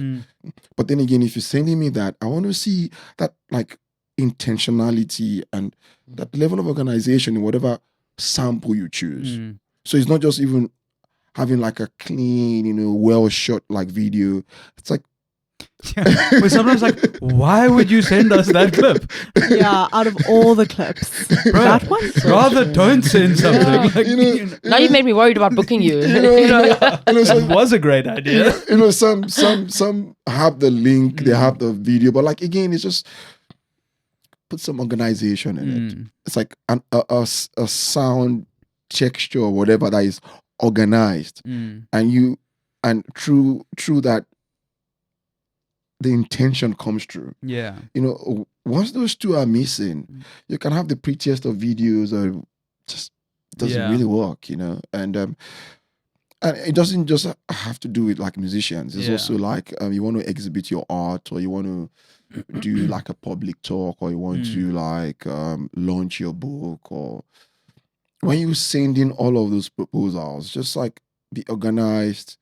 But then again, if you're sending me that, I want to see that, like, intentionality and that level of organization in whatever sample you choose. So it's not just even having like a clean, well shot like video. It's like, We're sometimes like, why would you send us that clip? Yeah, out of all the clips, that one. Rather don't send something. Like, now you made me worried about booking you. It was a great idea. Some have the link, they have the video, but like again, it's just put some organization in it. It's like a sound texture or whatever that is organized, and through that the intention comes through. Yeah. Once those two are missing, you can have the prettiest of videos or just doesn't really work, and it doesn't just have to do with like musicians. It's also like you want to exhibit your art, or you want to do like a public talk, or you want to like launch your book, or when you send in all of those proposals, just like be organized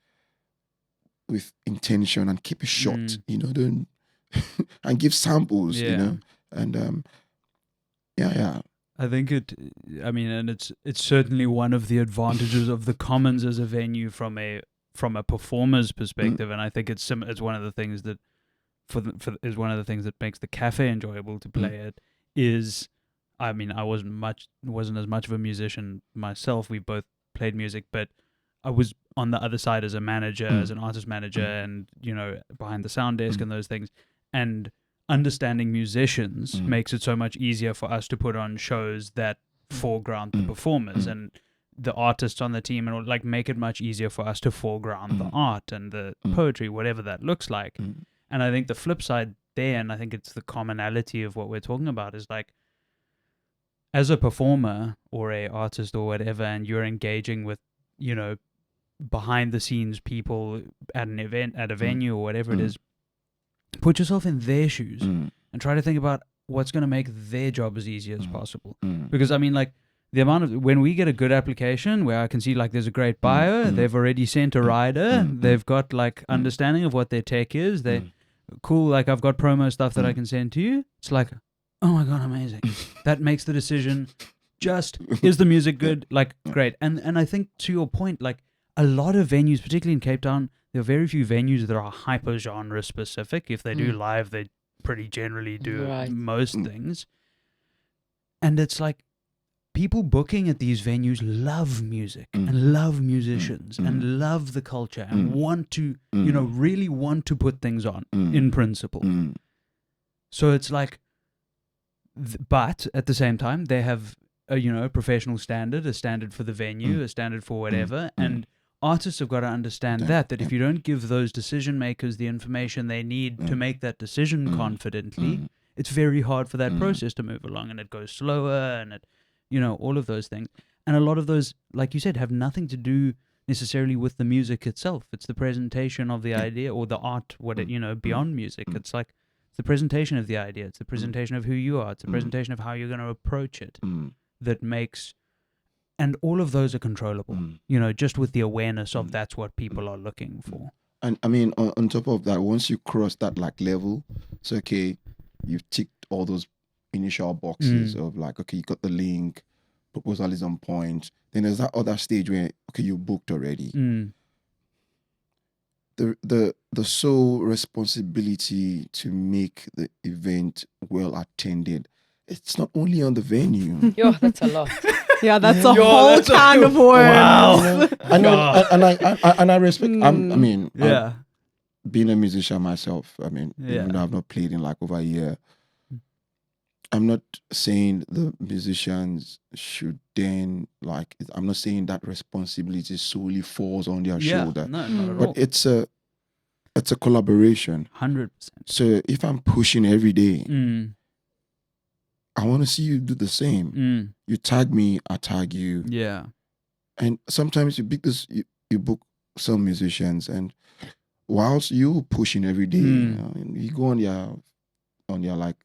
with intention and keep it short, don't and give samples, and I think and it's certainly one of the advantages of the Commons as a venue from a performer's perspective, and I think it's one of the things that is one of the things that makes the cafe enjoyable to play at. Is, I wasn't as much of a musician myself. We both played music, but I was on the other side as a manager, as an artist manager, and behind the sound desk and those things. And understanding musicians makes it so much easier for us to put on shows that foreground the performers and the artists on the team, and like make it much easier for us to foreground the art and the poetry, whatever that looks like. And I think the flip side there, and I think it's the commonality of what we're talking about, is like, as a performer or a artist or whatever, and you're engaging with, behind the scenes people at an event, at a venue or whatever it is, put yourself in their shoes and try to think about what's going to make their job as easy as possible. Because like the amount of, when we get a good application where I can see like there's a great bio, they've already sent a rider, they've got like understanding of what their tech is, they cool, like I've got promo stuff that I can send to you. It's like, oh my God, amazing. That makes the decision. Just, is the music good? Like, great. And I think to your point, like a lot of venues, particularly in Cape Town, there are very few venues that are hyper genre specific. If they do live, they pretty generally do most things. And it's like, people booking at these venues love music and love musicians and love the culture and want to, really want to put things on in principle. So it's like, but at the same time, they have a professional standard, a standard for the venue, a standard for whatever. And artists have got to understand that if you don't give those decision makers the information they need to make that decision confidently, it's very hard for that process to move along, and it goes slower, and it, all of those things. And a lot of those, like you said, have nothing to do necessarily with the music itself. It's the presentation of the idea, or the art, beyond music. It's like, it's the presentation of the idea. It's the presentation of who you are. It's the presentation of how you're going to approach it that makes, and all of those are controllable, just with the awareness of that's what people are looking for. And on top of that, once you cross that like level, it's okay, you've ticked all those initial boxes of like, okay, you got the link, proposal is on point. Then there's that other stage where, okay, you booked already. The sole responsibility to make the event well attended, it's not only on the venue. Yo, that's a lot. Yeah, that's a whole can of worms. Wow. I know, and I respect. Being a musician myself, even though I've not played in like over a year, I'm not saying the musicians should then like. I'm not saying that responsibility solely falls on their shoulder. No, not at but all. It's a collaboration. 100%. So if I'm pushing every day, I want to see you do the same. You tag me, I tag you. Yeah. And sometimes you book some musicians, and whilst you pushing every day, you go on your like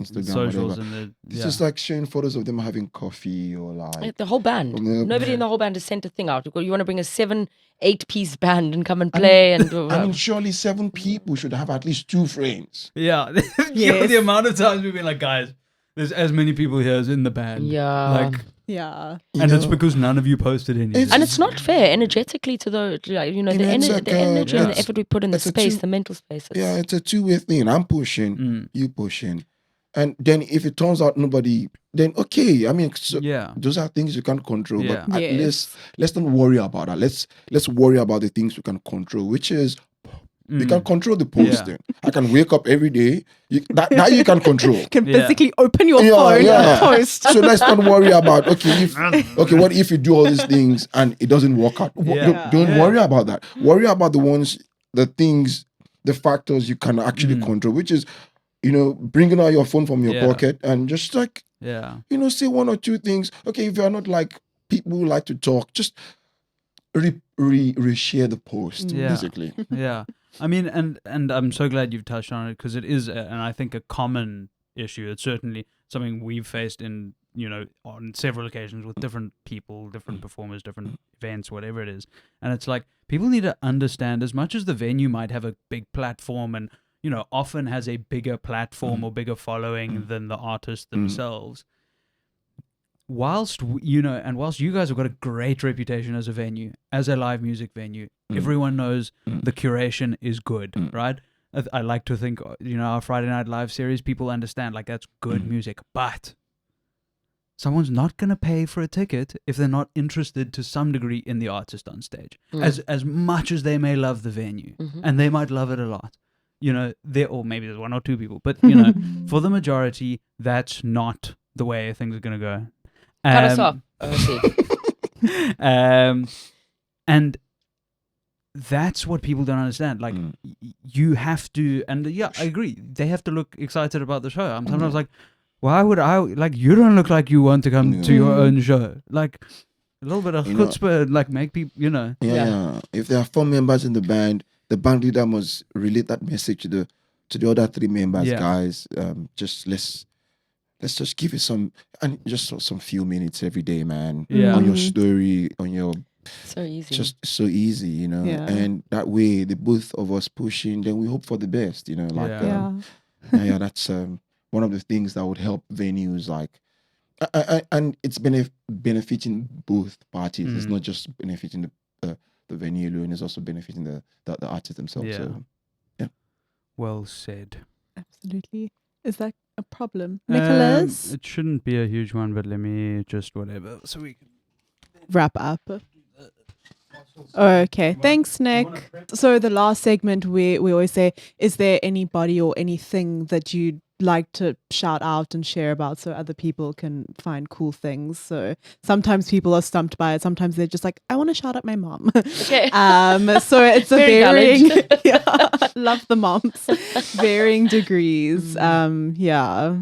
Instagram, socials whatever. and It's just like showing photos of them having coffee or like The whole band. Nobody in the whole band has sent a thing out. You want to bring a 7-8 piece band and come and play I mean, surely 7 people should have at least 2 friends. Yeah. Yes. The amount of times we've been like, guys, there's as many people here as in the band. Yeah. Like, Yeah. and it's because none of you posted anything. and it's not fair energetically to the the energy and the effort we put in the space, the mental space. Yeah, it's a 2-way thing. I'm pushing, you pushing. And then if it turns out nobody, then okay. I mean, those are things you can't control. Yeah. But at least let's not worry about that. Let's worry about the things we can control, which is we can control the posting. I can wake up every day. That you can control. You can physically open your phone and post. So let's not worry about what if you do all these things and it doesn't work out? Don't worry about that. Worry about the factors you can actually control, which is, bringing out your phone from your pocket and just like, say 1 or 2 things. Okay, if you're not like people who like to talk, just reshare the post, basically. Yeah. I mean, and I'm so glad you've touched on it because it is, and I think, a common issue. It's certainly something we've faced in, on several occasions with different people, different performers, different events, whatever it is. And it's like, people need to understand, as much as the venue might have a big platform and, often has a bigger platform or bigger following than the artists themselves. Whilst you guys have got a great reputation as a venue, as a live music venue, everyone knows the curation is good, right? I like to think, our Friday Night Live series, people understand, like, that's good music, but someone's not going to pay for a ticket if they're not interested to some degree in the artist on stage, as much as they may love the venue, and they might love it a lot. Or maybe there's 1 or 2 people, but, for the majority, that's not the way things are going to go. Cut us off. Okay. And that's what people don't understand. Like, you have to, and I agree, they have to look excited about the show. I'm sometimes like, why would I, like, you don't look like you want to come to your own show. Like, a little bit of chutzpah, like, make people, Yeah. If there are 4 members in the band leader must relate that message to the other 3 members, guys. Just let's just give it some few minutes every day, man. On your story, on your so easy. Just so easy, And that way, the both of us pushing, then we hope for the best, That's one of the things that would help venues, like, and it's benefiting both parties. It's not just benefiting the venue alone, is also benefiting the artists themselves. Yeah. So, well said. Absolutely. Is that a problem, Nicholas? It shouldn't be a huge one, but let me just whatever, so we can wrap up. Okay, thanks, Nick. So the last segment, we always say, is there anybody or anything that you'd like to shout out and share about so other people can find cool things? So sometimes people are stumped by it. Sometimes they're just like, I want to shout out my mom. Okay. So it's a varying, love the moms, varying degrees. So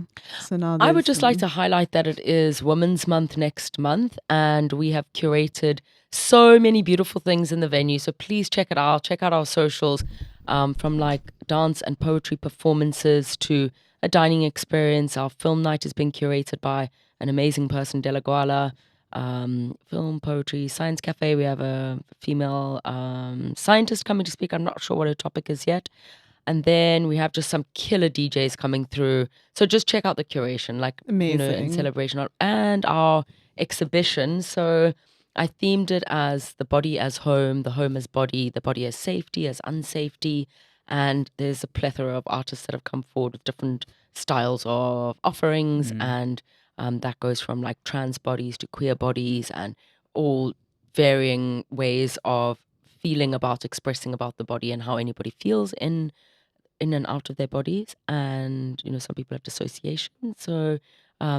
now I would just like to highlight that it is Women's Month next month, and we have curated so many beautiful things in the venue. So please check it out. Check out our socials, from like dance and poetry performances to a dining experience. Our film night is being curated by an amazing person, Della Guala. Film, poetry, science cafe. We have a female scientist coming to speak. I'm not sure what her topic is yet. And then we have just some killer DJs coming through. So just check out the curation, like, amazing, in celebration, and our exhibition. So I themed it as the body as home, the home as body, the body as safety, as unsafety. And there's a plethora of artists that have come forward with different styles of offerings. And that goes from like trans bodies to queer bodies, and all varying ways of feeling about, expressing about the body and how anybody feels in and out of their bodies. And, some people have dissociation. So I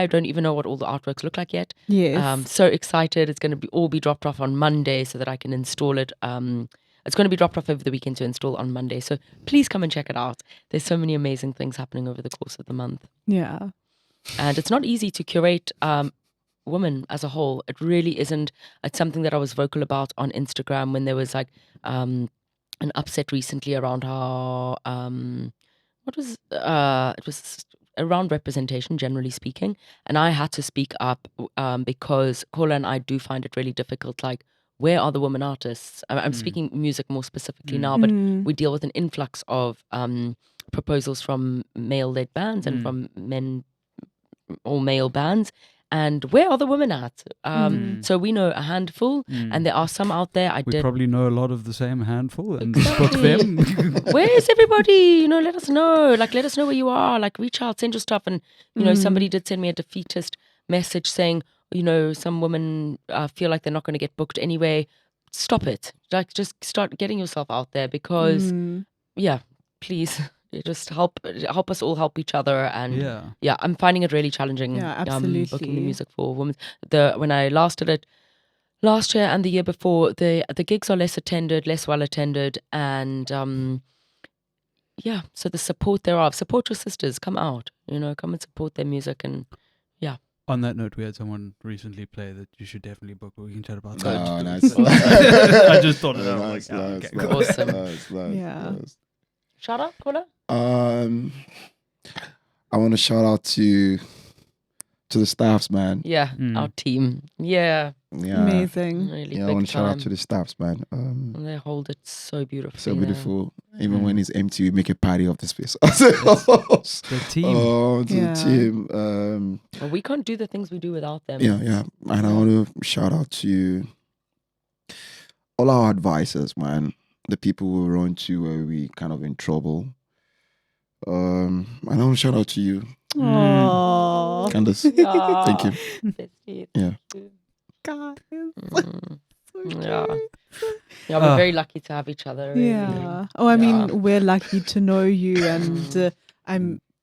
don't even know what all the artworks look like yet. Yes. So excited. It's going to all be dropped off on Monday so that I can install it. It's going to be dropped off over the weekend to install on Monday. So please come and check it out. There's so many amazing things happening over the course of the month. Yeah. And it's not easy to curate women as a whole. It really isn't. It's something that I was vocal about on Instagram when there was like an upset recently around how it was around representation, generally speaking, and I had to speak up because Kola and I do find it really difficult. Like, where are the women artists? I'm speaking music more specifically now, but we deal with an influx of proposals from male-led bands and from men or male bands. And where are the women at? So we know a handful, and there are some out there. We probably know a lot of the same handful, and book Exactly. them. Where is everybody? Let us know. Like, let us know where you are. Like, reach out, send your stuff. And, somebody did send me a defeatist message saying, some women feel like they're not going to get booked anyway. Stop it. Like, just start getting yourself out there because, please. Just help us all help each other, and I'm finding it really challenging. Absolutely. Booking the music for women. When I last did it last year and the year before, the gigs are less well attended, and so the support thereof. Support your sisters. Come out. Come and support their music, and On that note, we had someone recently play that you should definitely book, but we can chat about Oh, that. nice. I just thought of that. Nice, nice, Cool. nice, Awesome. nice, nice. Shout out, Kola. I want to shout out to the staffs, man. Yeah, our team. Yeah, Amazing. really I big want to shout time. out to the staffs, man. They hold it so beautifully. So there. beautiful. Even when it's empty, we make a party of the space. The team. Oh, to Yeah. the team. Well, we can't do the things we do without them. Yeah. And I want to shout out to all our advisors, man. The people we run to where we kind of in trouble. And I want to shout out to you, Aww. Candice. Yeah. Thank you. Bestie, Yeah. thank you. Guys. So Yeah. cute. Yeah, we're very lucky to have each other. Really. Yeah. Oh, I mean, we're lucky to know you, and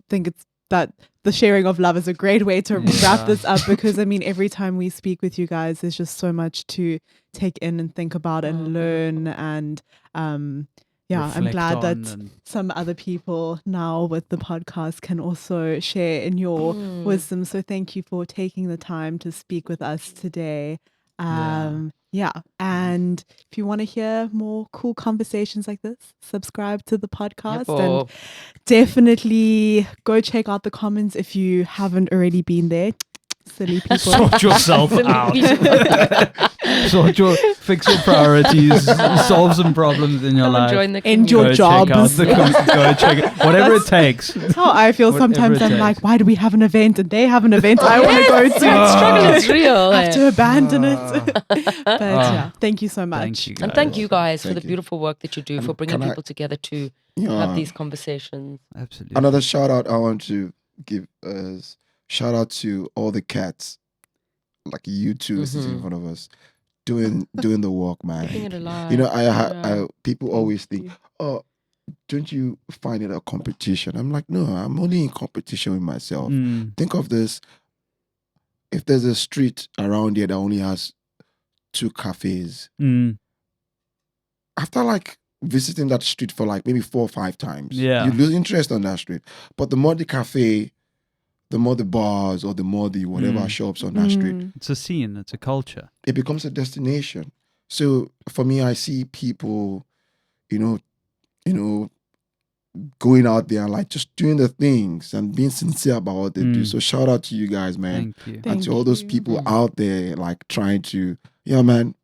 think it's that the sharing of love is a great way to wrap this up, because I mean, every time we speak with you guys, there's just so much to take in and think about and learn, and I'm Reflect glad that on and- some other people now with the podcast can also share in your wisdom. So thank you for taking the time to speak with us today. And if you want to hear more cool conversations like this, subscribe to the podcast and definitely go check out the comments if you haven't already been there. Silly people. Sort yourself out. Fix your priorities. Solve some problems in your life. End your jobs. Go check it. Whatever it takes. That's how I feel Whatever sometimes. it I'm takes. like, why do we have an event and they have an event I want to go to? That struggle is real. I have to abandon it. But thank you so much. Thank you guys. And thank you guys for Thank the you. beautiful work that you do, for bringing people together to have these conversations. Absolutely. Another shout out I want to give is shout out to all the cats, like you two sitting in front of us, doing the work, man. Keeping it alive. I people always think, oh, don't you find it a competition? I'm like, no, I'm only in competition with myself. Think of this: if there's a street around here that only has 2 cafes, after like visiting that street for like maybe 4 or 5 times, you lose interest on that street. But the more the cafe, the more the bars, or the more the whatever shops on that street, It's a scene. It's a culture. it becomes a destination. So for me, I see people, going out there and like just doing the things and being sincere about what they do. So shout out to you guys, man. Thank you. And to all those people out there like trying to, man.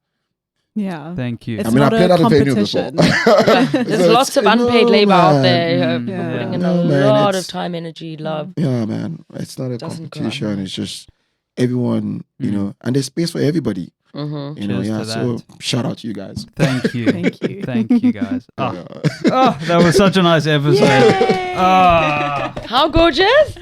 Yeah. Thank you. It's I mean, I not played a at a venue before. competition. There's lots of unpaid labor out there. People Yeah. putting in No, a man, lot it's- of time, energy, love. Yeah, man. It's not a Doesn't go competition. unnoticed. It's just everyone, and there's space for everybody. Cheers to So that. shout out to you guys. Thank you. Thank you. Thank you, guys. That was such a nice episode. Yay! How gorgeous!